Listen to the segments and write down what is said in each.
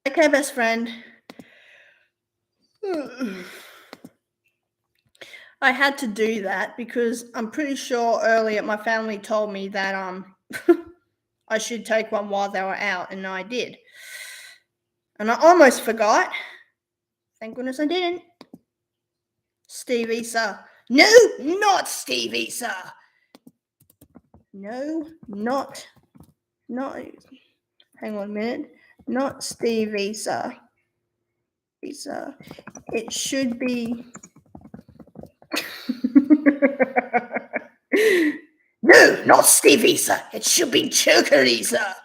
Okay, best friend. I had to do that because I'm pretty sure earlier my family told me that I should take one while they were out, and I did. And I almost forgot. Thank goodness I didn't. Steve Issa. No, not Steve Issa. No, not. Hang on a minute. Not Steve Issa. It should be. No, not Steve Issa. It should be Joker Issa.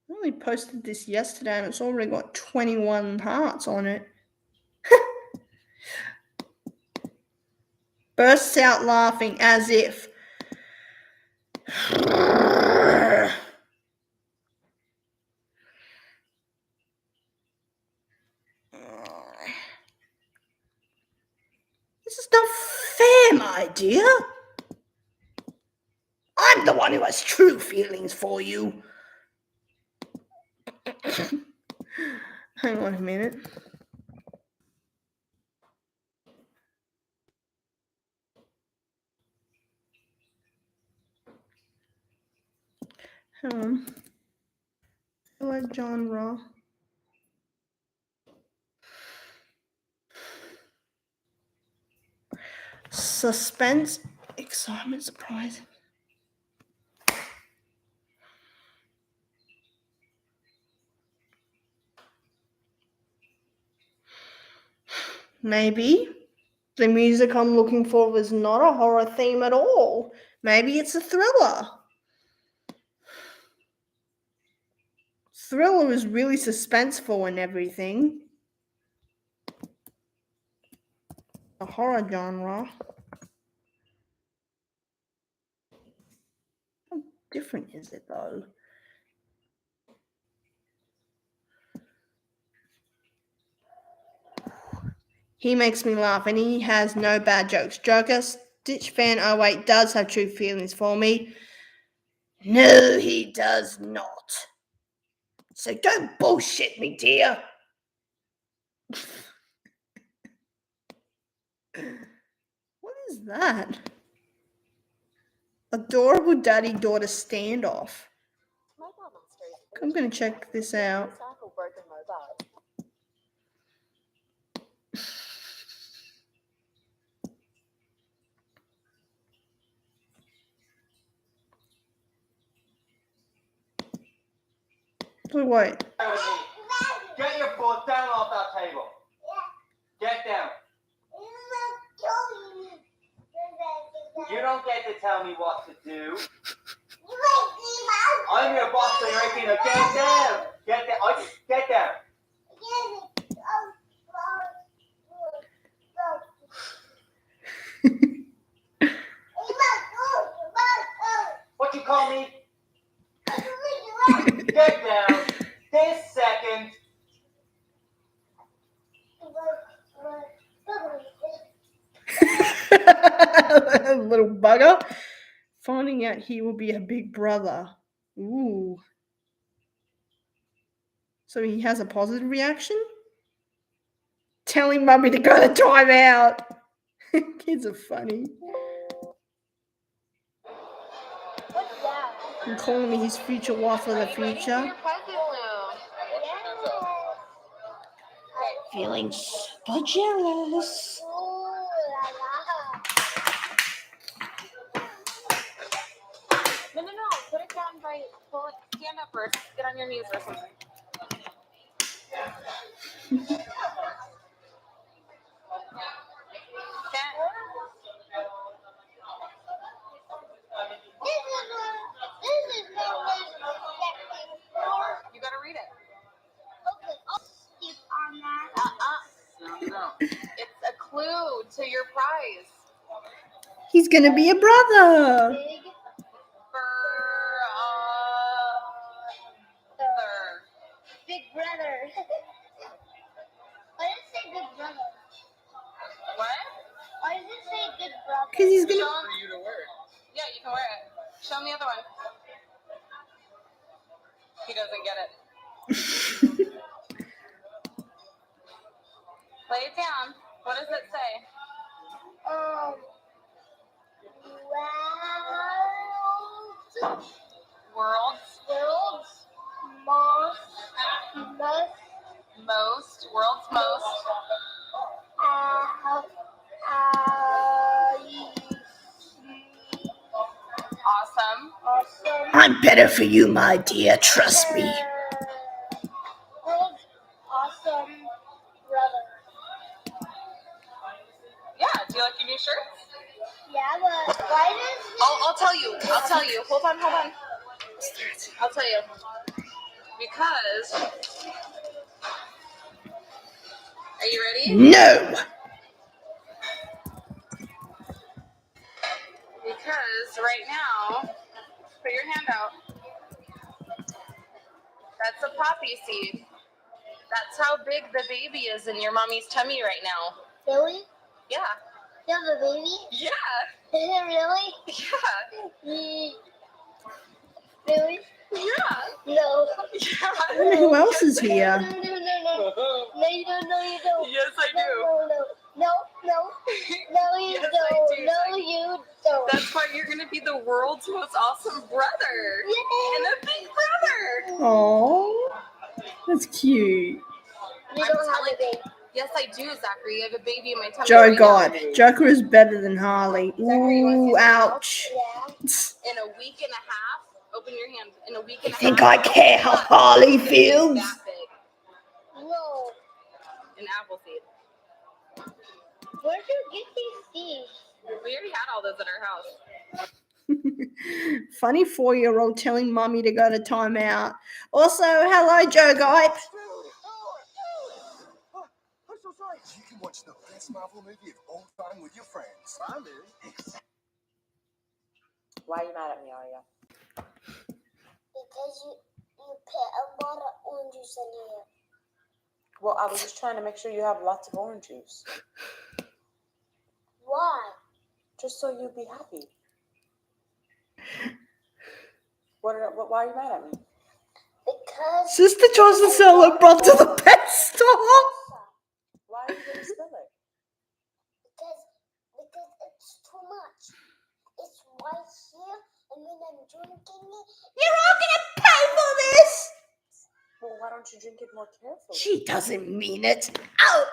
I only posted this yesterday and it's already got 21 hearts on it. Bursts out laughing as if. This is not fair, my dear. I'm the one who has true feelings for you. Hang on a minute. What genre? Suspense, excitement, surprise. Maybe the music I'm looking for was not a horror theme at all. Maybe it's a thriller. Thriller is really suspenseful and everything. A horror genre. How different is it though? He makes me laugh and he has no bad jokes. Joker, Stitch fan 08 does have true feelings for me. No, he does not. So don't bullshit me, dear. What is that? Adorable daddy-daughter standoff. I'm going to check this out. Wait. Get your foot down off that table. Get down. You don't get to tell me what to do. I'm your boss, so you're making a get down. Get down. Get down. What you call me? Get down. This second. Little bugger. Finding out he will be a big brother. Ooh. So he has a positive reaction? Telling mummy to go to time out. Kids are funny. And calling me his future wife of the future. Feeling super jealous. No. Put it down right. Stand up first. Get on your knees or something. Okay. to your prize. He's gonna be a brother. Big Big brother. Why does it say big brother? What? Why does it say big brother? Cause he's Show gonna. him. you to wear it. Yeah, you can wear it. Show him the other one. He doesn't get it. Lay it down. What does it say? Wow. World's World's world's most. uh, Awesome. awesome. I'm better for you, my dear. Trust me. World's awesome brother. Yeah. Do you like your new shirts? Yeah, but why does I'll tell you. I'll tell you. Hold on. I'll tell you. Because. Are you ready? No. Because right now, put your hand out. That's a poppy seed. That's how big the baby is in your mommy's tummy right now. Really? Yeah. You have a baby? Yeah. Really? Yeah. Really? Yeah. No. Yeah. Who else is here? No, you don't. No, you don't. Yes, I do. No, you Yes, I don't. do, No, Zach. you don't. That's why you're gonna be the world's most awesome brother. And a big brother. Oh, that's cute. You I'm don't have telling- a baby. Yes, I do, Zachary. You have a baby in my tummy. Joe right God. now. Joker is better than Harley. Zachary, you wanna see Ooh, something ouch. Yeah. In a week and a half, open your hand. In a week and a half. Think I care how Harley feels? That big. No. An apple seed. Where'd you get these seeds? We already had all those at our house. Funny 4-year-old telling mommy to go to timeout. Also, hello, Joe Guy. I'm so sorry. You can watch the best Marvel movie of all time with your friends. Family. Why are you mad at me, Arya? Because you put a lot of orange juice in here. Well, I was just trying to make sure you have lots of orange juice. Why? Just so you'd be happy. Why are you mad at me? Because Sister tries to sell her brother to the pet store. Why are you going to spill it? because it's too much. It's right here, and when I'm drinking it, You're all gonna pay for this. Well, why don't you drink it more carefully? She doesn't mean it. Oh.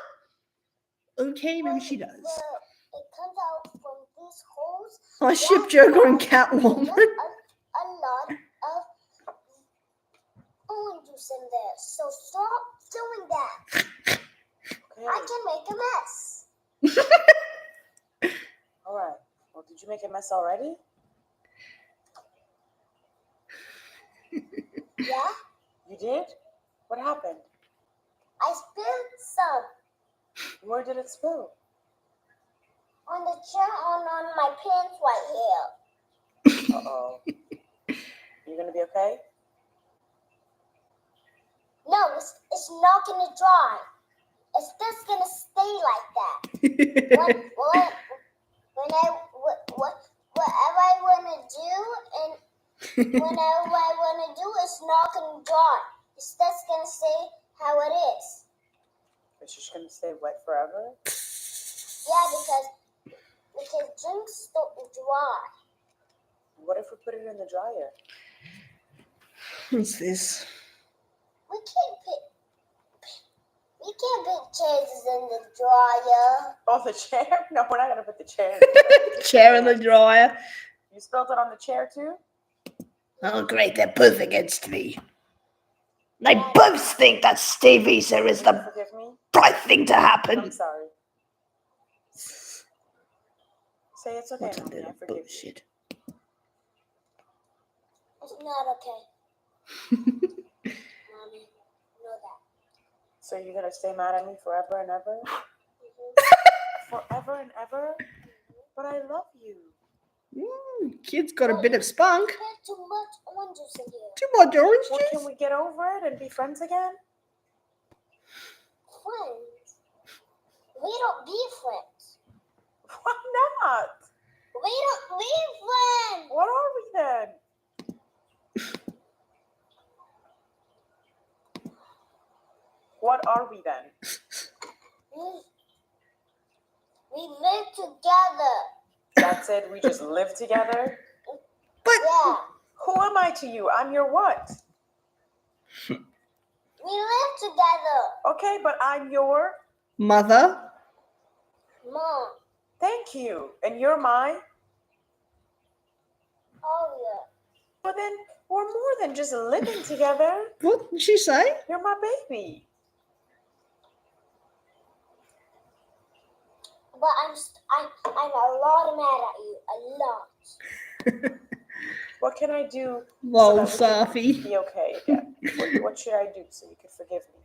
Okay, maybe she does. well, it comes out from these holes. I ship Joker and Catwoman. A lot of orange juice in there. So stop doing that. Okay. I can make a mess. All right. Well, did you make a mess already? Yeah? You did? What happened? I spilled some Where did it spill? on the chair on my pants right here. Uh-oh. You going to be okay? No, it's not gonna dry. It's just gonna stay like that. Whatever I wanna do and whenever I wanna do, it's not gonna dry. It's just gonna stay how it is. It's just going to stay wet forever? Yeah, because drinks don't dry. What if we put it in the dryer? What's this? We can't put chairs in the dryer. Oh, the chair? No, we're not going to put the chair in the dryer. Chair in the dryer. You spilled it on the chair, too? Oh, great, they're both against me. They both think that Stevie is the Forgive me? right thing to happen. I'm sorry. Say it's okay, What a Mommy. I little forgive you. bullshit. It's not okay. Mommy, know that. So you're going to stay mad at me forever and ever? forever and ever. But I love you. Kid's got a bit of spunk. You put too much orange juice in here. Too much orange Well, juice. can we get over it and be friends again? Friends. We don't be friends. Why not? We don't be friends. What are we then? What are we then? We live together. That's it. We just live together. But Yeah. Who am I to you? I'm your what? We live together. Okay, but I'm your. mother. Mom. Thank you. And you're my. Oh, yeah. Well, then we're more than just living together. What did she say? You're my baby. But I'm a lot mad at you. A lot. What can I do Lol, so that we Safi. can be okay again? What should I do so you can forgive me?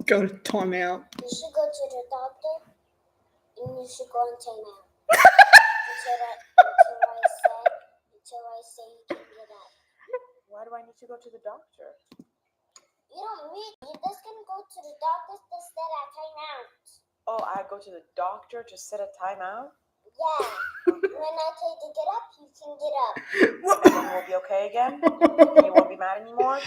Go to timeout. You should go to the doctor and you should go on timeout. until I say you can get up. Why do I need to go to the doctor? You don't need. You're just gonna go to the doctor to set a timeout. Oh, I go to the doctor to set a timeout? Yeah. When I tell you to get up, you can get up. And then we'll be okay again? You won't be mad anymore?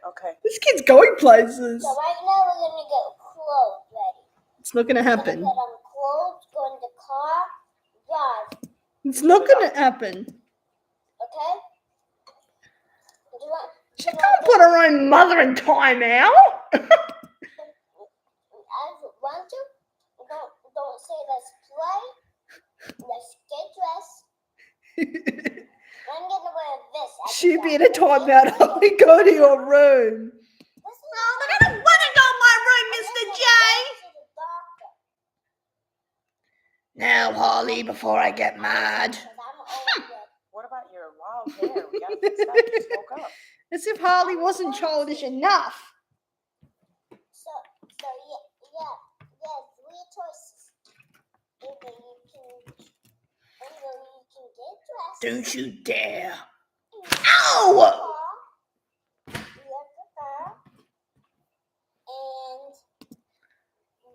Okay. This kid's going places. So right now we're gonna get clothes ready. It's not gonna We're gonna happen. put on clothes, go in the car, drive. It's not gonna happen. Okay? Do you want? She can't put her own mother in timeout. I want to. Don't say let's play. Let's get dressed. I'm gonna wear this. She'd be in a timeout. Holly, go to your room. I don't want to go in my room, Mr. J. Now, Holly, before I get mad. What about your wild hair? We gotta fix that. You just woke up. As if Harley wasn't childish enough. So yeah, three choices. Either you can get dressed. Don't you dare. Ow! You have the car. And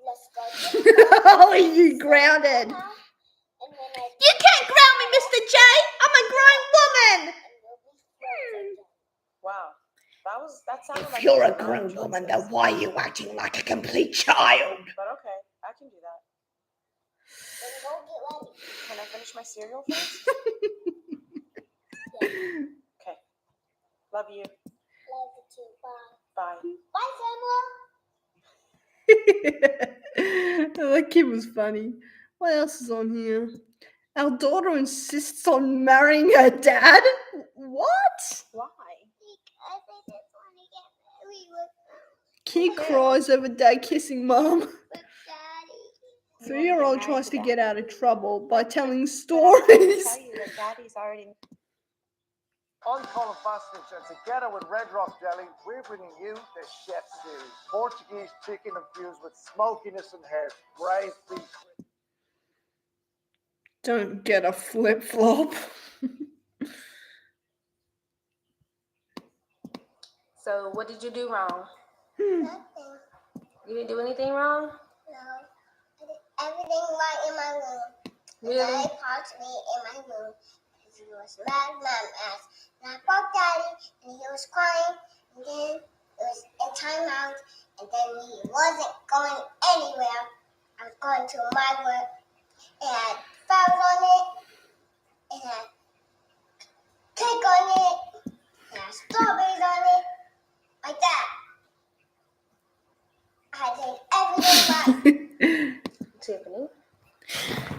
let's go to the car. Holly, you grounded. And then You can't ground me, Mr. J. I'm a grown woman. and we'll be friends again. Wow. That sounded like If you're a some grown bad woman, choices. then why are you acting like a complete child? But okay, I can do that. Then go get ready. Can I finish my cereal first? Okay. Love you. Love you too. Bye. Bye. Bye, Samuel. That kid was funny. What else is on here? Our daughter insists on marrying her dad? What? Why? I just want to get married with Kid cries over dad kissing mum. Daddy. 3-year-old tries to get out of trouble by telling I stories. tell you that Daddy's already. I'm Colin Fastnich, and together with Red Rock Jelly, we're bringing you the Chef Series. Portuguese chicken infused with smokiness and herb. Braised beef. Don't get a flip-flop. So what did you do wrong? Nothing. You didn't do anything wrong? No. I did everything right in my room. Really? Daddy parked me in my room because he was mad, ass. And I parked Daddy, and he was crying. And then it was in timeout, and then he wasn't going anywhere. I was going to my work. It had flowers on it. It had cake on it. It had strawberries on it. Like that. I did everything right. Tiffany.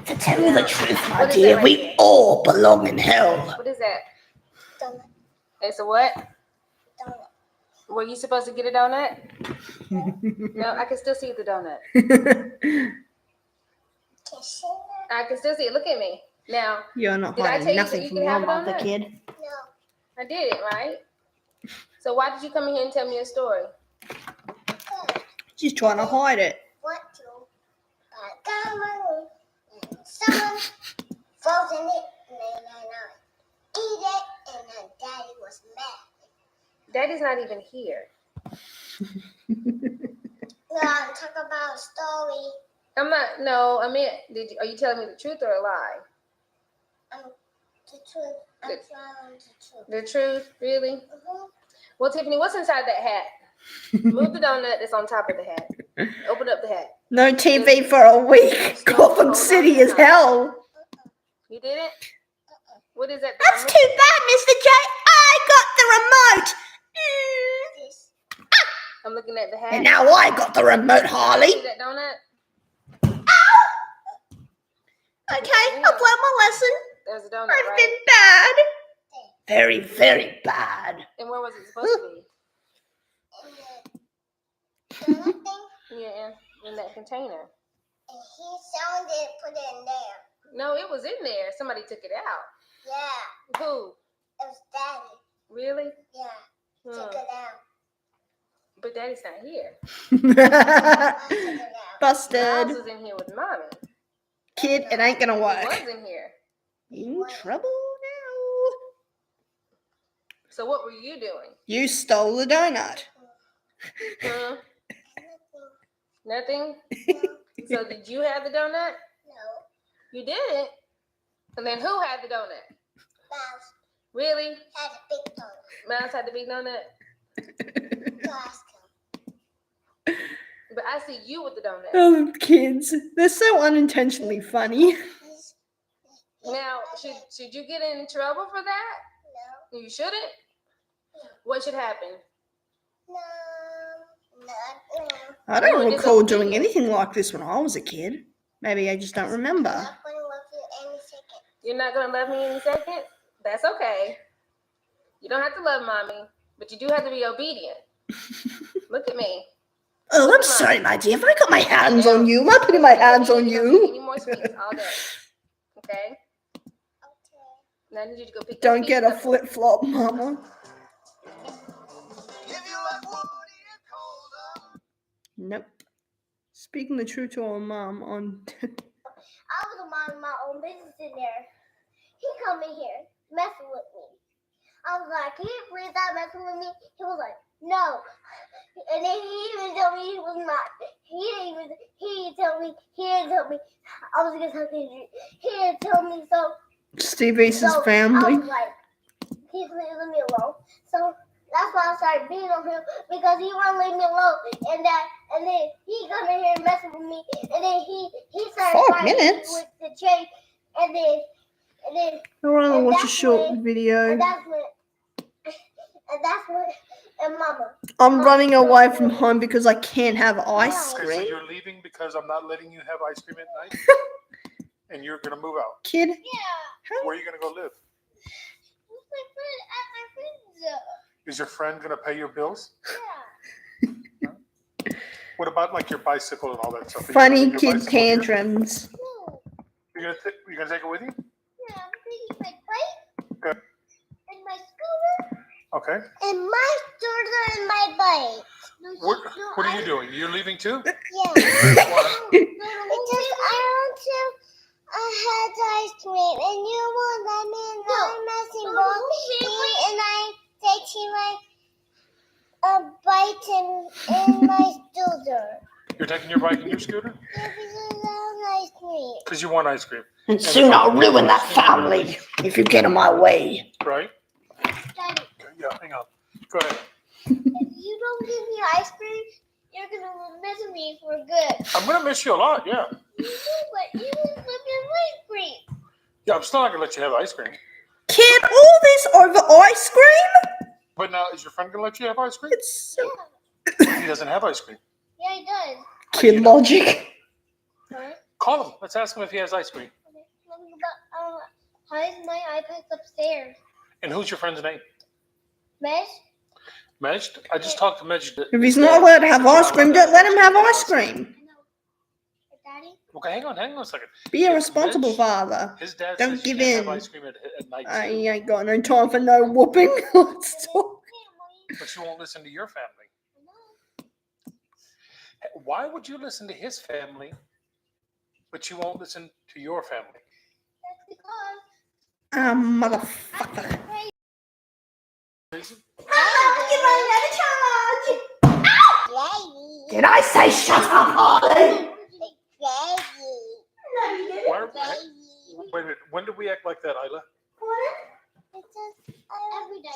To tell you the truth, my What is dear, that right we there? all belong in hell. What is that? Donut. It's a what? Donut. Were you supposed to get a donut? No, I can still see the donut. Can you see that? I can still see it. Look at me. Now, You're not Did I hiding tell you nothing that you from can your have it on mother, there? kid. No. I did it, right? So why did you come in here and tell me a story? Good. She's trying to hide it. Want to. frozen it, and then I eat it, and then Daddy was mad. Daddy's not even here. No, I'm talking about a story. I'm not. No, I mean, are you telling me the truth or a lie? The truth. I'm Good. telling the truth. The truth, really? Mhm. Well, Tiffany, what's inside that hat? Move the donut that's on top of the hat. Open up the hat. No TV for a week. Gotham City is hell. You did it? What is that? That's too bad, Mr. J. I got the remote. This. I'm looking at the hat. And now I got the remote, Harley. See that donut? Okay, I've learned my lesson. There's a donut, I've right? been bad. Very, very bad. And where was it supposed to be? And the other thing, Yeah, in that container. and he sounded it, put it in there. No, it was in there. Somebody took it out. Yeah, Who? it was Daddy. Really? Yeah, took it out. But Daddy's not here. I took it out. Miles Busted. was in here with Mommy. Kid, it ain't gonna He work. was in here. In trouble now. So what were you doing? You stole the donut. Huh? Nothing. Nothing? So did you have the donut? No. You didn't. And then who had the donut? Mouse Really? had a big donut. Miles had the big donut? Go ask him. But I see you with the donut. Oh, kids. They're so unintentionally funny. He's- Now, should you get in trouble for that? No. You shouldn't? What should happen? No. Nothing. I You were don't recall doing disobedient. anything like this when I was a kid. Maybe I just don't remember. Not going to love you any second. You're not going to love me in a second? That's okay. You don't have to love Mommy, but you do have to be obedient. Look at me. Oh, I'm sorry, my dear. If I got my hands on you, am I putting my hands on Don't eat you? any more sweets all day. Okay? Okay. Now I need you to go pick Don't those get a pieces up. flip flop, mama. Nope. Speaking the truth to our mom on. I was minding my own business in there. He come in here messing with me. I was like, can you please stop messing with me? He was like, no. And then he even told me he was not. He didn't tell me I was gonna tell you. He didn't tell me so. Steve Ace's I family. was like, he's leaving me alone. So that's why I started beating on him because he won't leave me alone. And then he come in here messing with me. And then he started 5 fighting minutes? with the chain. And then I want to and watch a that's short when- video. and that's when and Mama. I'm running away from home because I can't have ice Okay, so cream. you're leaving because I'm not letting you have ice cream at night? And you're going to move out. Kid, Yeah. Where are you going to go live? Who's my friend at my friend's? Is your friend going to pay your bills? Yeah. What about like your bicycle and all that stuff? Are you funny gonna leave your kid bicycle here? tantrums. No. You're gonna take it with you? Yeah, I'm taking my bike. Okay. And my scooter. Okay. And my scooter and my bike. What are you doing? You're leaving too? Yeah. Why? Because I want to have ice cream and you won't let me and I'm messing both and I taking my bike and my scooter. You're taking your bike and your scooter? Yeah, because I want ice cream. Because you want ice cream, And soon I'll ruin that family if you get in my way. right? Daddy, Okay, yeah, hang on. Go ahead. if you don't give me ice cream, you're gonna miss me for good. I'm gonna miss you a lot, yeah. You know, but you will flip your ice cream. Yeah, I'm still not gonna let you have ice cream. Kid, all this over ice cream? But now, is your friend gonna let you have ice cream? It's so He doesn't have ice cream. Yeah, he does. kid logic. Huh? Call him. Let's ask him if he has ice cream. How is my iPad upstairs? And who's your friend's name? Mesh? Majd? I just talked to Majd. If he's not allowed to have ice cream, don't let him have ice cream. Daddy? Okay, hang on a second. Be a responsible father. His dad Don't says you give can't in. have ice cream at night, I too, ain't got no time for no whooping. Let's talk. but you won't listen to your family. Why would you listen to his family, but you won't listen to your family? That's because Motherfucker. Daddy. Did I say shut up, Harley? Where, wait a minute, when did we act like that, Isla? Every day.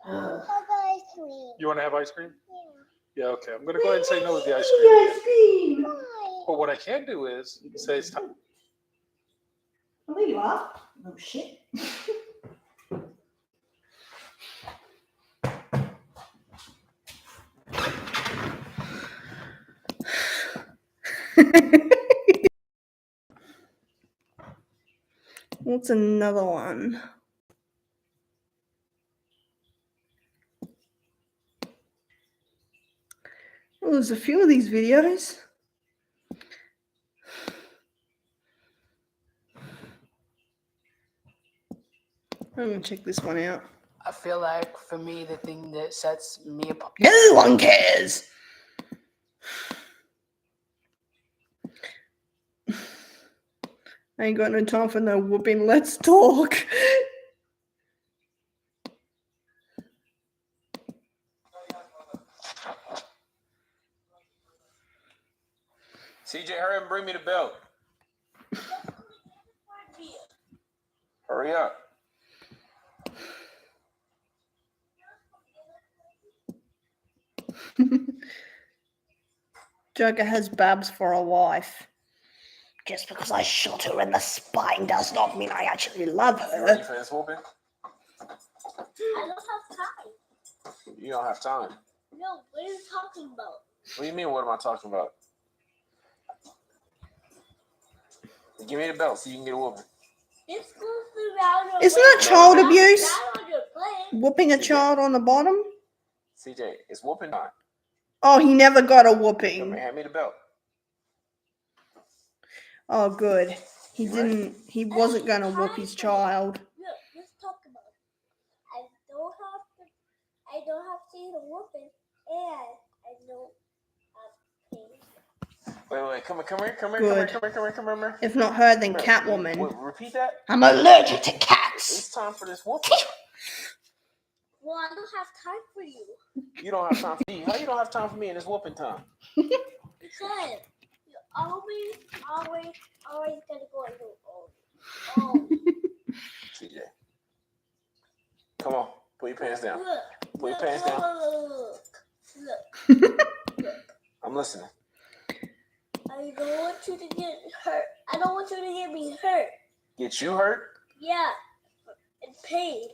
Have ice cream. You want to have ice cream? Yeah, okay. I'm going to go ahead and say no to the ice cream. But what I can do is say it's time. Oh, there you are. Oh, shit. What's another one? Well, there's a few of these videos. I'm gonna check this one out. I feel like for me, the thing that sets me apart. No one cares. I ain't got no time for no whooping. Let's talk. CJ, hurry up and bring me the belt. Hurry up. Joker has Babs for a wife. Just because I shot her in the spine does not mean I actually love You ready her. for this whooping? I don't have time. You don't have time. No, what are you talking about? What do you mean, what am I talking about? Give me the belt so you can get a whooping. This goes around. Isn't that child No. abuse? Not on your plate. Whooping a child on the bottom? CJ, it's whooping time. Oh, he never got a Come whooping. here, hand me the belt. Oh, good. He You ready? didn't. He wasn't gonna whoop his child. Look, let's talk about it. I don't have to eat a whooping, and I don't have pain. Wait, come here, Good. come here. If not her, then Come here. Catwoman. Wait, repeat that. I'm allergic to cats. It's time for this whooping. Well, I don't have time for you You don't have time for me. How you don't have time for me in this whooping time? because you always gonna go and do oh. CJ. Come on, put your pants down. Look, Put your look, pants down. Look. I'm listening. I don't want you to get hurt. I don't want you to get me hurt. Get you hurt? Yeah, in pain.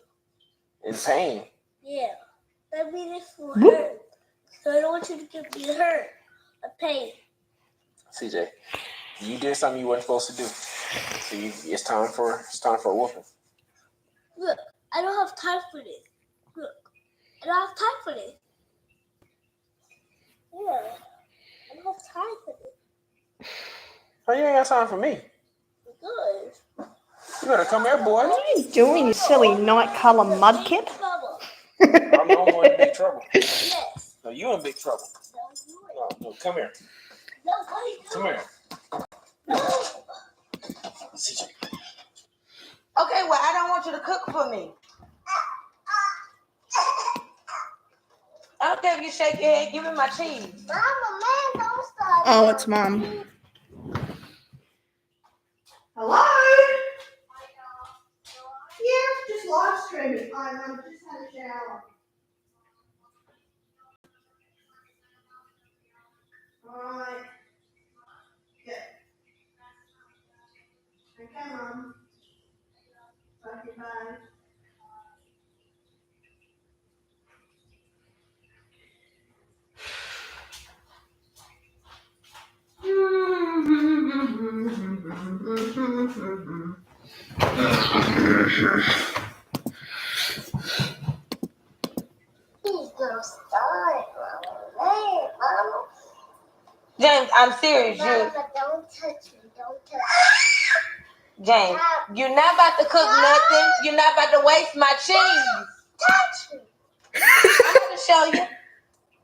In pain? Yeah, that means it will hurt. So I don't want you to get me hurt. A pain. CJ, you did something you weren't supposed to do. So it's time for a whooping. Look, I don't have time for this. Look, I don't have time for this. Yeah, I don't have time for this. How you ain't got time for me? Good. You better come here, boy. What are you doing, you silly night color mudkip? Trouble. I'm the only one in big trouble. Yes. No, you in big trouble. No, come here. No, what are you Come doing? here. CJ. Okay, well, I don't want you to cook for me. I don't care if you shake your head. Give me my cheese. Mama, man, don't start. Oh, it's Mom. Hello? Yeah, just live streaming. I just had a shower. Alright. Good. Okay, Mom. Okay, bye. Please don't start, Mama. Man, Mama. James, I'm serious. Mama, don't touch me. Don't touch James, you're not about to cook nothing. You're not about to waste my cheese. me. Touch me. I'm going to show you.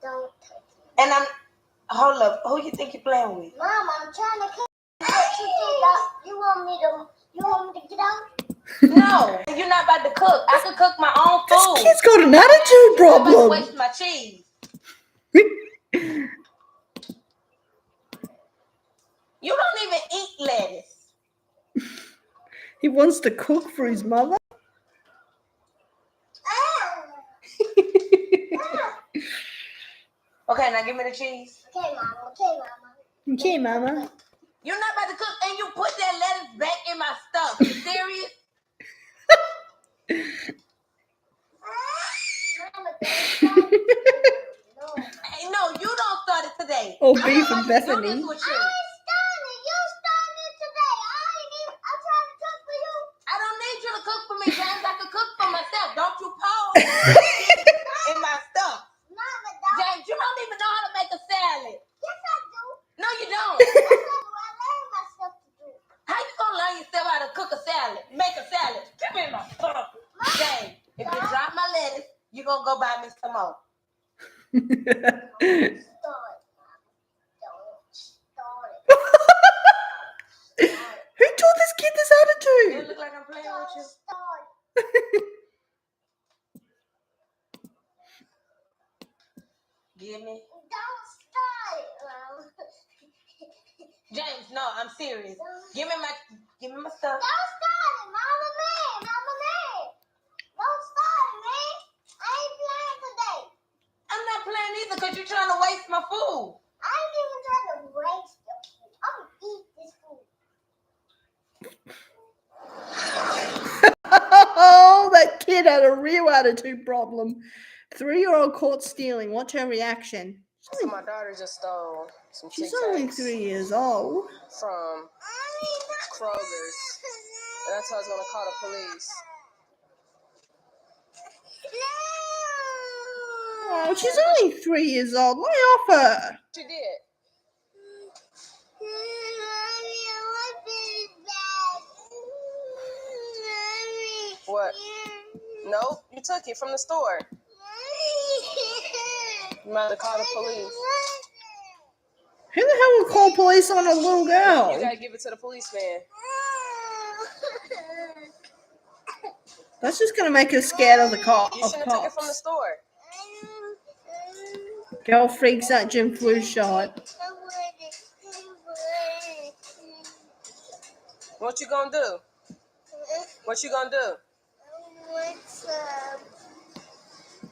Don't touch me. And hold up. Who you think you're playing with? Mama, I'm trying to cook. What you did, you want me to get out? No, you're not about to cook. I can cook my own This food. kid's got an attitude You're not about to problem. waste my cheese. You don't even eat lettuce. He wants to cook for his mother. Okay, now give me the cheese. Okay, Mama. Okay, Mama. Okay, Mama. You're not about to cook and you put that lettuce back in my stuff. You serious? Mama, don't stop. No. Hey, no, you don't start it today. Oh, I'm beef not and about to do Bethany. this with you. I started. You started today. I'm trying to cook for you. I don't need you to cook for me, James. I can cook for myself. Don't you pose in my stuff. Mama, don't. James, you don't even know how to make a salad. Yes, I do. No, you don't. That's what I learned myself to do. How you gonna learn yourself how to cook a salad? Make a salad. Give me my stuff. James, if you drop my lettuce, you gonna go buy me some more. Start, Mama. Don't start it. Who taught this kid this It attitude? look like I'm playing Don't with you. start. Give me. Don't start it, Mama. James, no, I'm serious. Give me my stuff. Don't start it, Mama man. Mama man. Don't start it, man. I ain't playing today. I'm not playing either because you're trying to waste my food. I ain't even trying to waste your food. I'm gonna eat this food. Oh, that kid had a real attitude problem. 3-year-old caught stealing. Watch her reaction. So my daughter just stole some She's Tic only Tacs 3 years old. from Kroger's, and I told her I was gonna call the police. Oh, she's only 3 years old. Lay off her. She did. What? Nope, you took it from the store. You might have to call the police. Who the hell would call police on a little You girl? gotta give it to the policeman. That's just gonna make her scared of the cop. You Of shouldn't have took it from the cops. store. Girl freaks out Jim flu shot. What you gonna do? What you gonna do?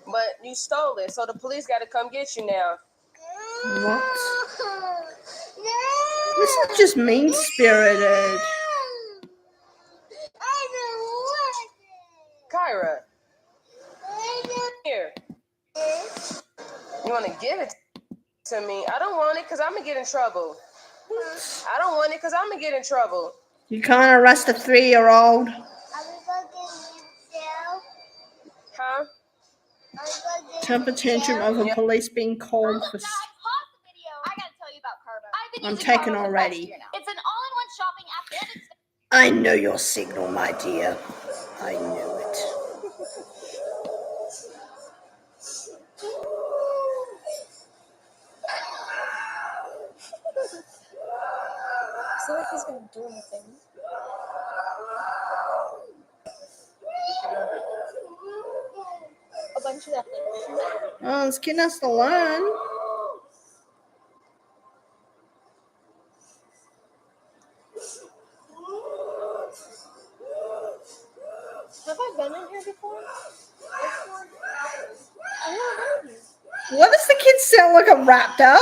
But you stole it, so the police gotta come get you now. What? This is just mean spirited. Kyra, here. You wanna give it to me? I don't want it because I'm gonna get in trouble. I don't want it because I'm gonna get in trouble. You can't arrest a 3-year-old. Huh? Temper tantrum over police being called for. Pause the video. I gotta tell you about Carbo. I've been I'm using taken Carbo for the already. past year now. It's an all-in-one shopping app and it's I know your signal, my dear. I knew it. It's not like he's gonna do anything. A bunch of that thing. Oh, this kid has to learn. Have I been in here before? I don't know. What does the kid sound like, a raptor?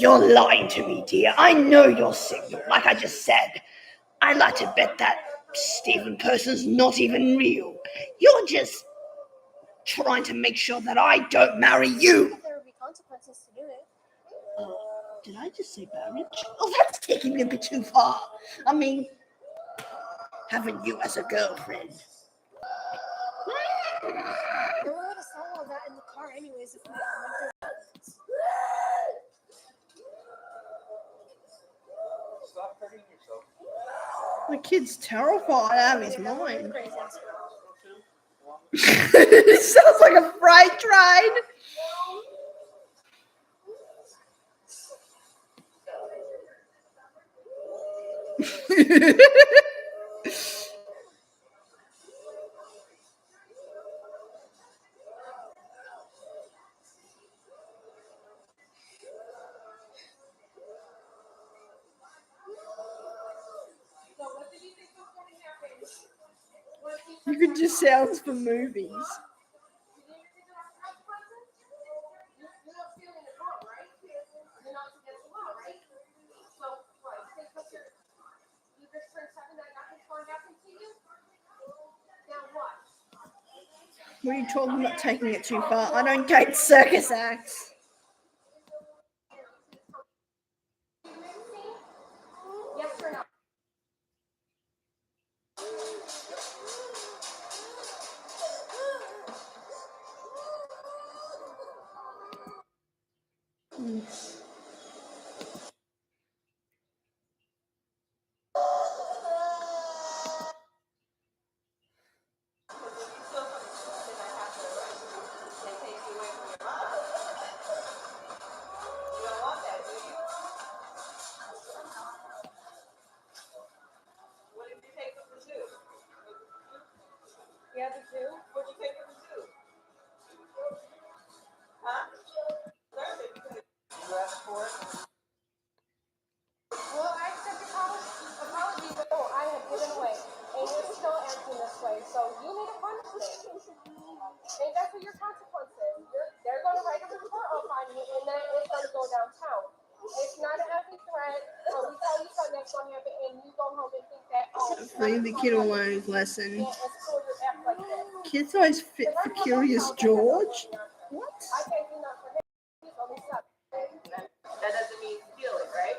You're lying to me, dear. I know your signal. Like I just said, I'd like to bet that Stephen person's not even real. You're just trying to make sure that I don't marry you. There would be consequences to do it. Did I just say marriage? Oh, that's taking me a bit too far. I mean, having you as a girlfriend. We would have saw all that in the car anyways if we went through that. Stop hurting yourself. The kid's terrified out of his mind. Crazy ass girl. It sounds like a freight train. You could do sounds for movies. What are you talking about taking it too far? I don't get circus acts. Yes or no? Yeah, the zoo. What'd you take from the zoo? Huh? You asked for it? Well, I accept your apology, but no, I have given away. And you're still acting this way, so you need a punishment. And that's what your consequences. They're going to write a report up on you, and then it's going to go downtown. It's not an empty threat. We tell you something that's going to happen, and you go home and think that, Leave the kid alone lesson. it's cool to act like this. Kids always fit for Curious George. What? I can't do nothing for him. He's only 7. That doesn't mean steal it, right?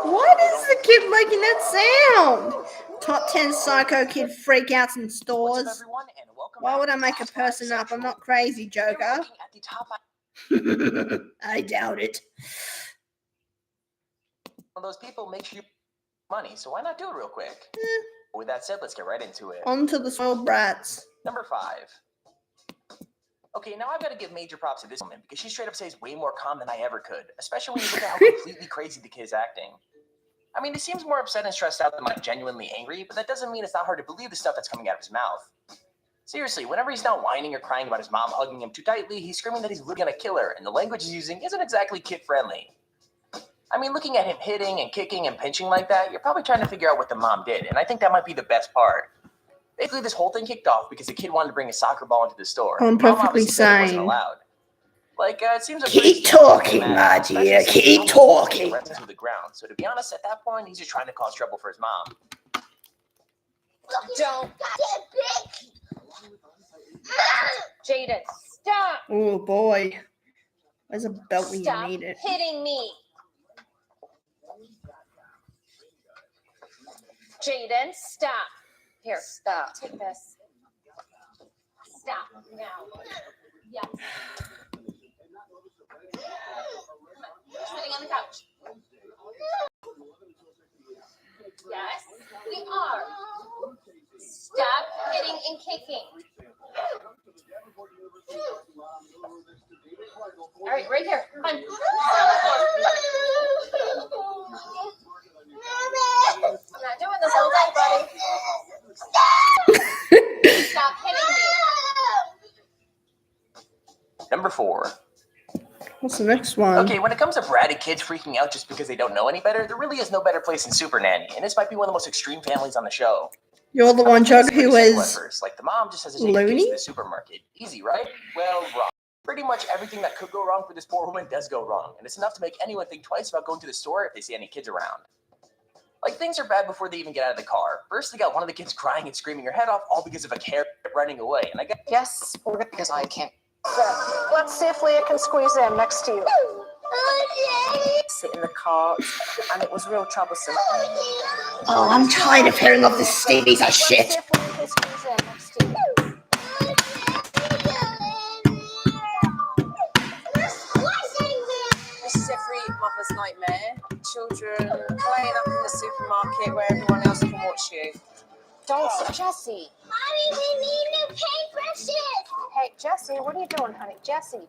What is the kid making that sound? Top 10 psycho kid freakouts in stores. Everyone, and welcome Why back would to I make a Fast Five person up? I'm Central. not crazy, Today we're Joker. looking at the top I doubt it. of those people makes you money, so why not do it real quick? With that said, let's get right into it. On to the spoiled brats. Number 5. Okay, now I've got to give major props to this woman because she straight up says way more calm than I ever could, especially when you look at how completely crazy the kid is acting. I mean, he seems more upset and stressed out than like genuinely angry, but that doesn't mean it's not hard to believe the stuff that's coming out of his mouth. Seriously, whenever he's not whining or crying about his mom hugging him too tightly, he's screaming that he's literally gonna kill her, and the language he's using isn't exactly kid-friendly. I mean, looking at him hitting and kicking and pinching like that, you're probably trying to figure out what the mom did, and I think that might be the best part. Basically, this whole thing kicked off because the kid wanted to bring a soccer ball into the store. I'm Mom perfectly obviously said it wasn't sane. allowed. Like, it seems like Keep talking, my dear. Keep talking. To the ground. So to be honest, at that point, he's just trying to cause trouble for his mom. Don't. Jaden, stop. Oh boy. There's a belt when you Stop need it. hitting me. Jaden, stop. Here, stop. Take this. Stop now. Yes. You're sitting on the couch. Yes, we are. Stop hitting and kicking. All right, right here. Come on. I'm not doing this all day, buddy. Stop hitting me. Number 4. What's the next one? Okay, when it comes to bratty kids freaking out just because they don't know any better, there really is no better place than Super Nanny, and this might be one of the most extreme families on the show. You're the one, Joker, who is First. Like the mom just has to take the kids loony? to the supermarket. Easy, right? Well, wrong. Pretty much everything that could go wrong for this poor woman does go wrong, and it's enough to make anyone think twice about going to the store if they see any kids around. Like, things are bad before they even get out of the car. First, they got one of the kids crying and screaming her head off, all because of a carrot running away, and I guess... Yes, because I can't. Let's see if Leah can squeeze in next to you. Sit in the cart, and it was real troublesome. Oh, I'm tired of hearing of this Steve piece of shit. Let's see if Leah can squeeze in next to you. This is every mother's nightmare. Children playing up in the supermarket. supermarket where everyone else can watch you. Don't, Jessie. Mommy, we need new paintbrushes. Hey, Jessie, what are you doing, honey? Jessie.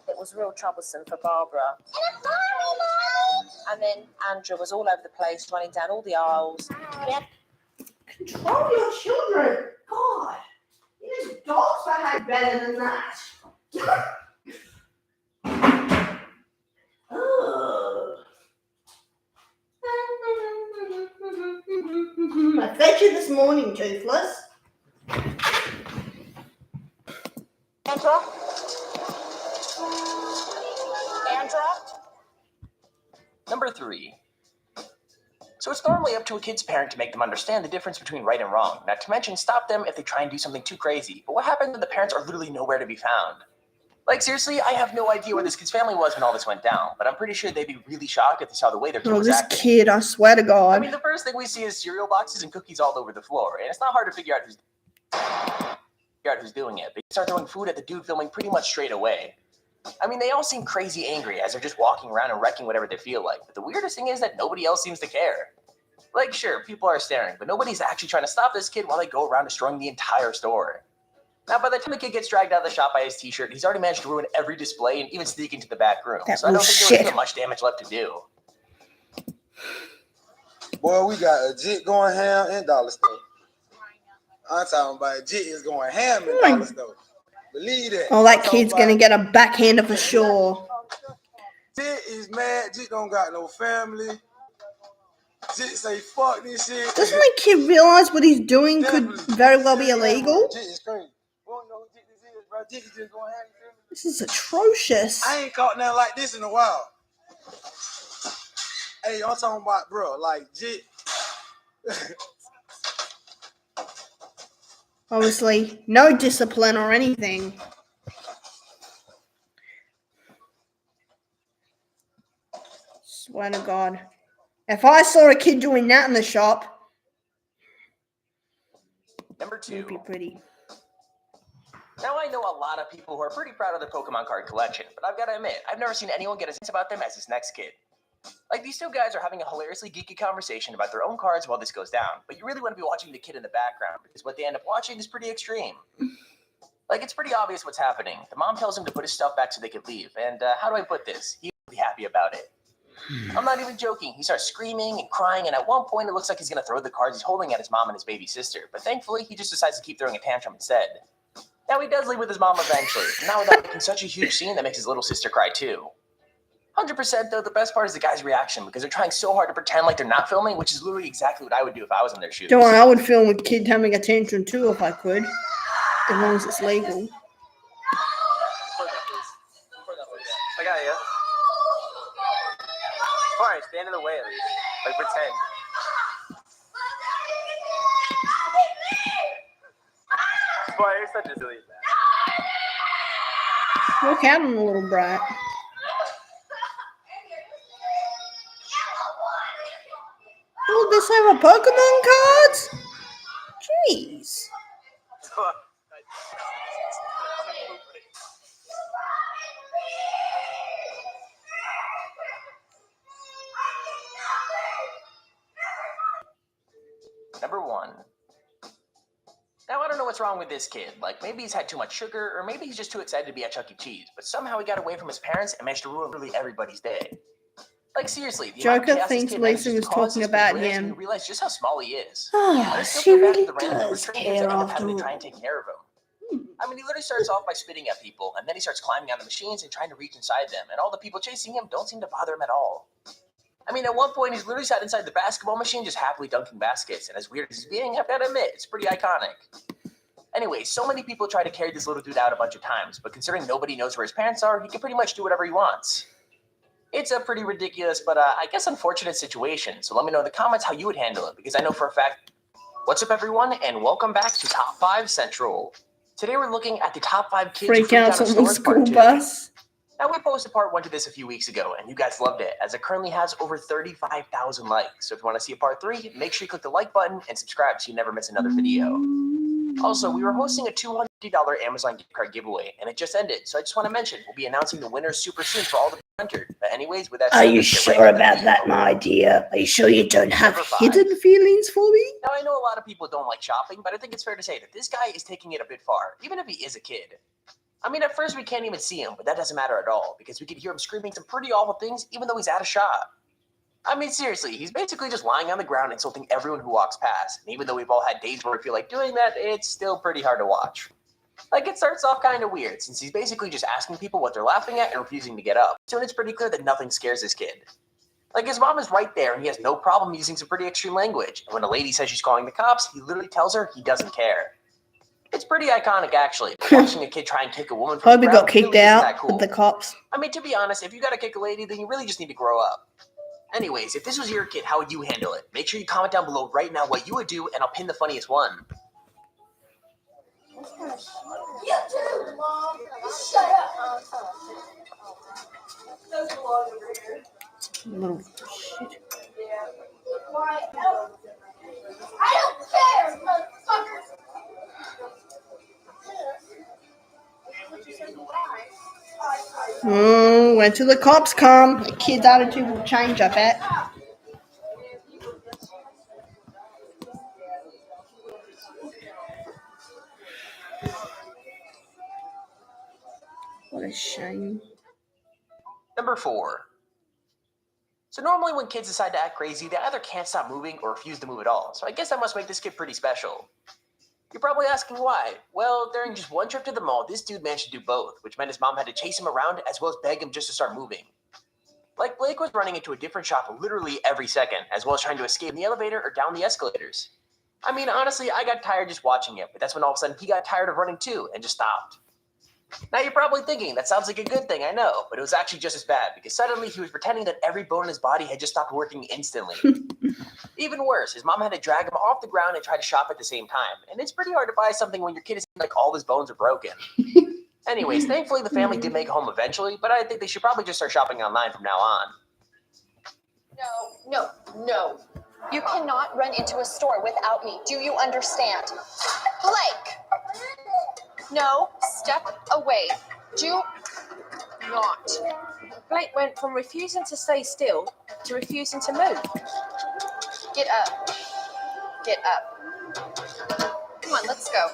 It was real troublesome for Barbara. And then Andrew was all over the place, running down all the aisles. Control your children. God. Even dogs behave better than that. I fed you this morning, Toothless. Andra? Number 3. So it's normally up to a kid's parent to make them understand the difference between right and wrong, not to mention stop them if they try and do something too crazy. But what happens when the parents are literally nowhere to be found? Like, seriously, I have no idea where this kid's family was when all this went down, but I'm pretty sure they'd be really shocked if they saw the way their kid was this acting. kid, I swear to God. I mean, the first thing we see is cereal boxes and cookies all over the floor, and it's not hard to figure out who's doing it. They start throwing food at the dude filming pretty much straight away. I mean, they all seem crazy angry as they're just walking around and wrecking whatever they feel like, but the weirdest thing is that nobody else seems to care. Like, sure, people are staring, but nobody's actually trying to stop this kid while they go around destroying the entire store. Now, by the time the kid gets dragged out of the shop by his t-shirt, he's already managed to ruin every display and even sneak into the back room. So I don't think there was even much damage left to do. Boy, we got a Jit going ham in Dollar Store. I'm talking about Jit is going ham in Dollar Store. Believe that. Oh, that kid's going to get a backhander for sure. Jit is mad. Jit don't got no family. Jit say, fuck this shit. Doesn't the kid realize what he's doing could very well be illegal? Jit is crazy. We don't know who Jit this is, bro. Jit is just going ham. This is atrocious. I ain't caught nothing like this in a while. Hey, I'm talking about, bro, like Jit. Obviously, no discipline or anything. Swear to God. If I saw a kid doing that in the shop, Number 2. it'd be pretty. Now, I know a lot of people who are pretty proud of their Pokemon card collection, but I've got to admit, I've never seen anyone get as intense about them as this next kid. Like, these two guys are having a hilariously geeky conversation about their own cards while this goes down, but you really want to be watching the kid in the background, because what they end up watching is pretty extreme. Like, it's pretty obvious what's happening. The mom tells him to put his stuff back so they could leave, and how do I put this? He's really happy about it. I'm not even joking. He starts screaming and crying, and at one point it looks like he's going to throw the cards he's holding at his mom and his baby sister, but thankfully he just decides to keep throwing a tantrum instead. Now, he does leave with his mom eventually, not without making such a huge scene that makes his little sister cry too. 100% though, the best part is the guy's reaction, because they're trying so hard to pretend like they're not filming, which is literally exactly what I would do if I was in their shoes. Don't worry, I would film a kid having a tantrum too if I could, as long as it's legal. I got you. Fine, stand in the way at least. Like pretend. Boy, you're such a silly man. Look at him, little brat. Oh, does this have a Pokemon cards? Jeez. Number 1. Now, I don't know what's wrong with this kid. Like, maybe he's had too much sugar, or maybe he's just too excited to be at Chuck E. Cheese, but somehow he got away from his parents and managed to ruin literally everybody's day. Like, seriously, the amount of Joker chaos this thinks kid Lisa manages was to cause talking is about hilarious him. when you realize just how small he is. Oh, I still she feel bad really for the random does return kids care that end up after having to all. try and take care of him. I mean, he literally starts off by spitting at people, and then he starts climbing on the machines and trying to reach inside them, and all the people chasing him don't seem to bother him at all. I mean, at one point, he's literally sat inside the basketball machine just happily dunking baskets, and as weird as he's being, I've got to admit, it's pretty iconic. Anyway, so many people try to carry this little dude out a bunch of times, but considering nobody knows where his parents are, he can pretty much do whatever he wants. It's a pretty ridiculous, but I guess unfortunate situation, so let me know in the comments how you would handle it, because I know for a fact. What's up, everyone, and welcome back to Top 5 Central. Today we're looking at the top 5 kids who freaked out Freakouts in on the stores school part 2. bus. Now, we posted part 1 to this a few weeks ago, and you guys loved it, as it currently has over 35,000 likes. So if you want to see a part 3, make sure you click the like button and subscribe so you never miss another video. Also, we were hosting a 200 $50 Amazon gift card giveaway, and it just ended. So I just want to mention we'll be announcing the winners super soon for all the entered. But anyways, with that said, Are you let's get right sure into the about video. that, my dear? Are you sure you don't have Number 5. hidden feelings for me? Now, I know a lot of people don't like shopping, but I think it's fair to say that this guy is taking it a bit far, even if he is a kid. I mean, at first we can't even see him, but that doesn't matter at all, because we could hear him screaming some pretty awful things, even though he's at a shop. I mean, seriously, he's basically just lying on the ground insulting everyone who walks past, and even though we've all had days where we feel like doing that, it's still pretty hard to watch. Like, it starts off kind of weird, since he's basically just asking people what they're laughing at and refusing to get up. Soon it's pretty clear that nothing scares this kid. Like, his mom is right there, and he has no problem using some pretty extreme language. And when a lady says she's calling the cops, he literally tells her he doesn't care. It's pretty iconic, actually. But watching a kid try and kick a woman from Probably the got ground kicked really isn't out that cool. of the cops. I mean, to be honest, if you gotta kick a lady, then you really just need to grow up. Anyways, if this was your kid, how would you handle it? Make sure you comment down below right now what you would do, and I'll pin the funniest one. You too, Mom. Shut up. Little shit. Why? I don't care, motherfucker. Wait till the cops come. The kid's attitude will change, I bet. What a shame. Number 4. So normally when kids decide to act crazy, they either can't stop moving or refuse to move at all. So I guess that must make this kid pretty special. You're probably asking why. Well, during just one trip to the mall, this dude managed to do both, which meant his mom had to chase him around as well as beg him just to start moving. Like, Blake was running into a different shop literally every second, as well as trying to escape in the elevator or down the escalators. I mean, honestly, I got tired just watching it, but that's when all of a sudden he got tired of running too and just stopped. Now you're probably thinking, that sounds like a good thing, I know, but it was actually just as bad, because suddenly he was pretending that every bone in his body had just stopped working instantly. Even worse, his mom had to drag him off the ground and try to shop at the same time, and it's pretty hard to buy something when your kid is like all his bones are broken. Anyways, thankfully the family did make it home eventually, but I think they should probably just start shopping online from now on. No. You cannot run into a store without me. Do you understand? Blake! No, step away. Do not. Blake went from refusing to stay still to refusing to move. Get up. Get up. Come on, let's go.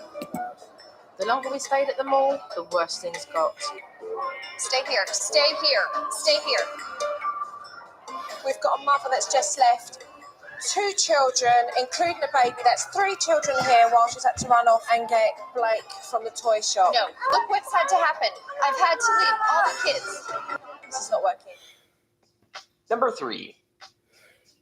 The longer we stayed at the mall, the worse things got. Stay here. Stay here. Stay here. We've got a mother that's just left 2 children, including a baby. That's 3 children here while she's had to run off and get Blake from the toy shop. No, look what's had to happen. I've had to leave all the kids. This is not working. Number 3.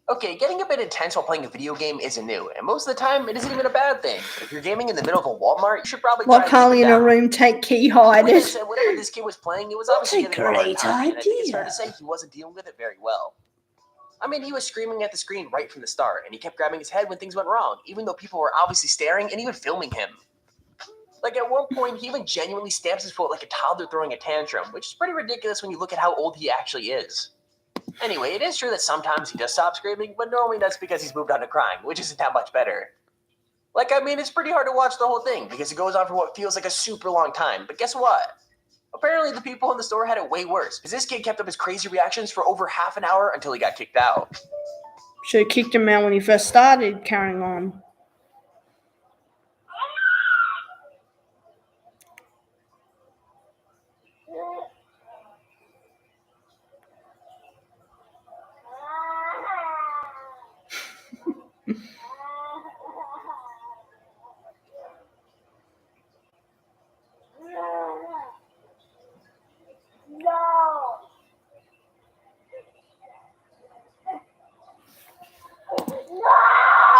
Okay, getting a bit intense while playing a video game isn't new, and most of the time it isn't even a bad thing. But if you're gaming in the middle of a Walmart, you should probably Lock Harley in a room, take key, hide Like I it. said, whatever this kid was playing, it was That's obviously a getting a hard great time, and I think it's fair idea. to say he wasn't dealing with it very well. I mean, he was screaming at the screen right from the start, and he kept grabbing his head when things went wrong, even though people were obviously staring and even filming him. Like, at one point, he even genuinely stamps his foot like a toddler throwing a tantrum, which is pretty ridiculous when you look at how old he actually is. Anyway, it is true that sometimes he does stop screaming, but normally that's because he's moved on to crying, which isn't that much better. Like, I mean, it's pretty hard to watch the whole thing, because it goes on for what feels like a super long time, but guess what? Apparently the people in the store had it way worse, because this kid kept up his crazy reactions for over half an hour until he got kicked out. Should have kicked him out when he first started carrying on.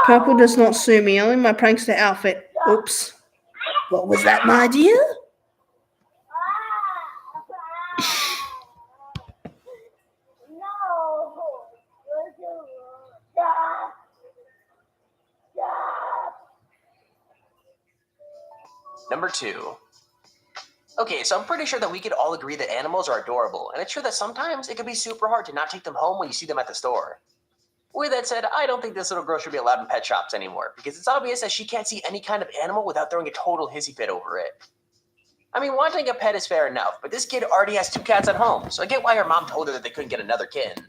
Purple does not sue me, only my prankster outfit. Oops. What was that, my dear? Number 2. Okay, so I'm pretty sure that we could all agree that animals are adorable, and it's true that sometimes it can be super hard to not take them home when you see them at the store. With that said, I don't think this little girl should be allowed in pet shops anymore, because it's obvious that she can't see any kind of animal without throwing a total hissy fit over it. I mean, wanting a pet is fair enough, but this kid already has 2 cats at home, so I get why her mom told her that they couldn't get another kid.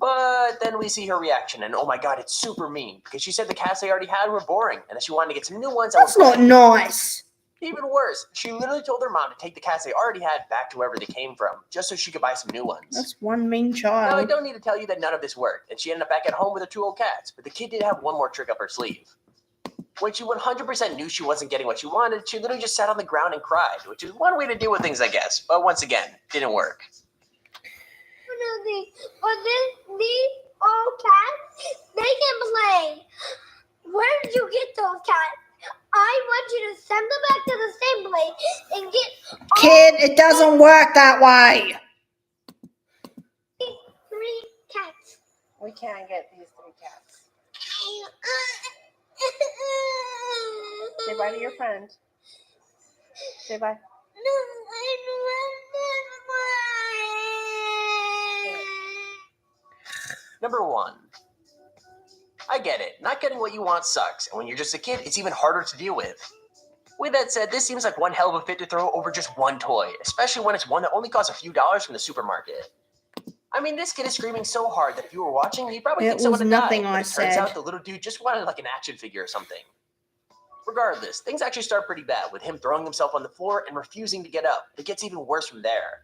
But then we see her reaction, and oh my god, it's super mean, because she said the cats they already had were boring, and that she wanted to get some new ones. That's not nice. Even worse, she literally told her mom to take the cats they already had back to wherever they came from, just so she could buy some new ones. That's one mean Now, I child. don't need to tell you that none of this worked, and she ended up back at home with her 2 old cats, but the kid did have one more trick up her sleeve. When she 100% knew she wasn't getting what she wanted, she literally just sat on the ground and cried, which is one way to deal with things, I guess, but once again, didn't work. But these old cats, they can play. Where did you get those cats? I want you to send them back to the same place and get Kid, it doesn't work that way. 3 cats. We can't get these 3 cats. Say bye to your friend. Say bye. Number 1. I get it. Not getting what you want sucks, and when you're just a kid, it's even harder to deal with. With that said, this seems like one hell of a fit to throw over just one toy, especially when it's one that only costs a few dollars from the supermarket. I mean, this kid is screaming so hard that if you were watching, you'd probably It think someone was had nothing died. I But it turns said. out the little dude just wanted like an action figure or something. Regardless, things actually start pretty bad, with him throwing himself on the floor and refusing to get up. It gets even worse from there.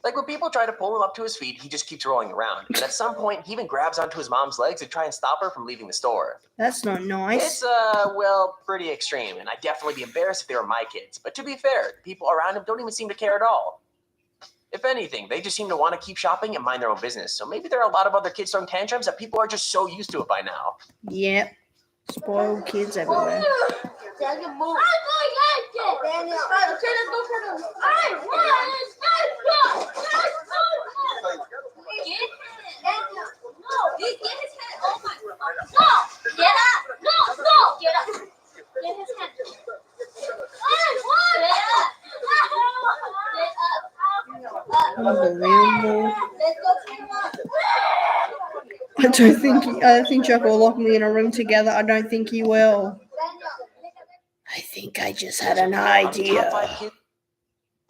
Like when people try to pull him up to his feet, he just keeps rolling around. And at some point, he even grabs onto his mom's legs to try and stop her from leaving the store. That's not nice. It's, well, pretty extreme, and I'd definitely be embarrassed if they were my kids. But to be fair, the people around him don't even seem to care at all. If anything, they just seem to want to keep shopping and mind their own business. So maybe there are a lot of other kids throwing tantrums that people are just so used to it by now. Yep. Spoiled kids everywhere. Daniel, move. Daniel. Okay, let's go for them. Let's go. Get his head. Oh my God. No. Get up. No. Get up. Get his head. Unbelievable. Let's go take him up. I don't think Jack will lock me in a room together. I don't think he will. I think I just had an idea.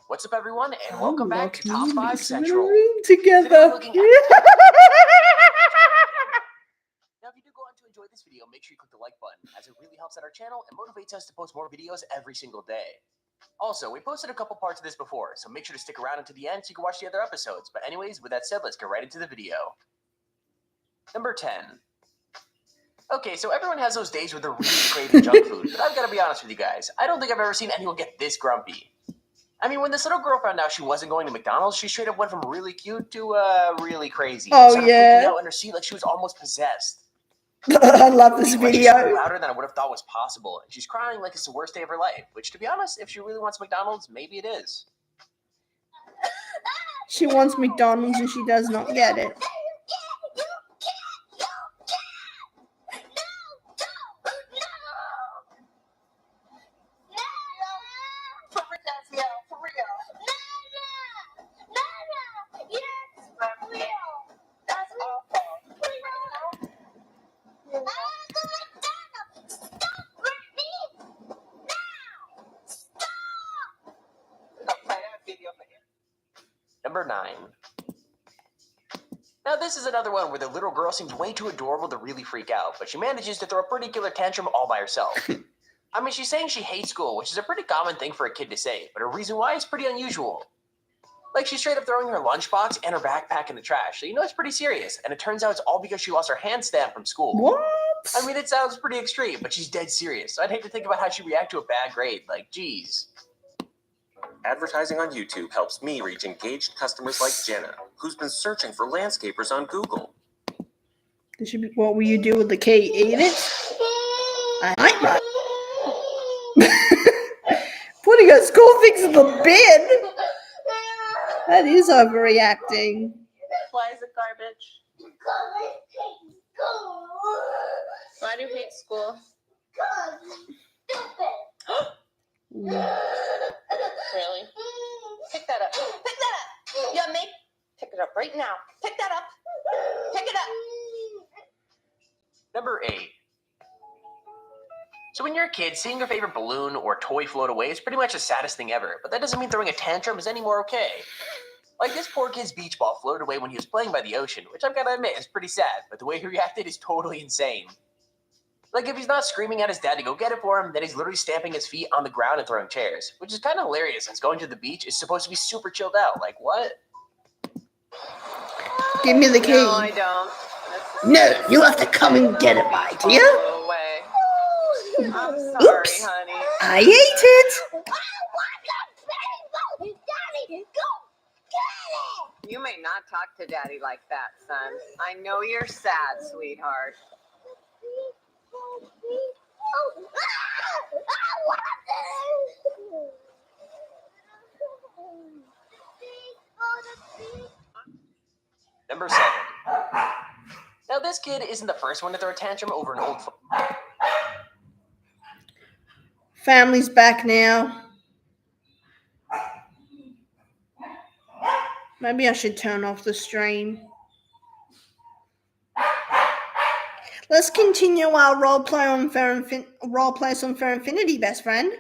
What's up, everyone, and welcome back to Top 5 In a Central. room together. Now, if you do go on to enjoy this video, make sure you click the like button, as it really helps out our channel and motivates us to post more videos every single day. Also, we posted a couple parts of this before, so make sure to stick around until the end so you can watch the other episodes. But anyways, with that said, let's get right into the video. Number 10. Okay, so everyone has those days where they're really craving junk food, but I've got to be honest with you guys. I don't think I've ever seen anyone get this grumpy. I mean, when this little girl found out she wasn't going to McDonald's, she straight up went from really cute to really crazy. Oh, Started yeah. freaking out in her seat like she was almost possessed. I love this Like, she's video. louder than I would have thought was possible, and she's crying like it's the worst day of her life. Which, to be honest, if she really wants McDonald's, maybe it is. She wants McDonald's and she does not get it. Number 9. Now, this is another one where the little girl seems way too adorable to really freak out, but she manages to throw a pretty killer tantrum all by herself. I mean, she's saying she hates school, which is a pretty common thing for a kid to say, but her reason why is pretty unusual. Like, she's straight up throwing her lunchbox and her backpack in the trash, so you know it's pretty serious, and it turns out it's all because she lost her handstand from school. What? I mean, it sounds pretty extreme, but she's dead serious, so I'd hate to think about how she'd react to a bad grade. Like, geez. Advertising on YouTube helps me reach engaged customers like Jenna, who's been searching for landscapers on Google. This should be, what will you do with the key? Eat it? I like that. Putting her school things in the bin? That is overreacting. Why is it garbage? Why do you hate school? Really? Pick that up. Pick that up. Yummy. Pick it up right now. Pick that up. Pick it up. Number 8. So when you're a kid, seeing your favorite balloon or toy float away is pretty much the saddest thing ever, but that doesn't mean throwing a tantrum is any more okay. Like this poor kid's beach ball floated away when he was playing by the ocean, which I've got to admit is pretty sad, but the way he reacted is totally insane. Like if he's not screaming at his dad to go get it for him, then he's literally stamping his feet on the ground and throwing chairs, which is kind of hilarious since going to the beach is supposed to be super chilled out. Like what? Give me the key. No, I don't. No, you have to come and get it, my dear. Go away. I'm sorry, Oops. honey. I ate it. You may not talk to Daddy like that, son. I know you're sad, sweetheart. Number 7. Now this kid isn't the first one to throw a tantrum over an old phone. Family's back now. Maybe I should turn off the stream. Let's continue our role plays on Fair Infinity, best friend.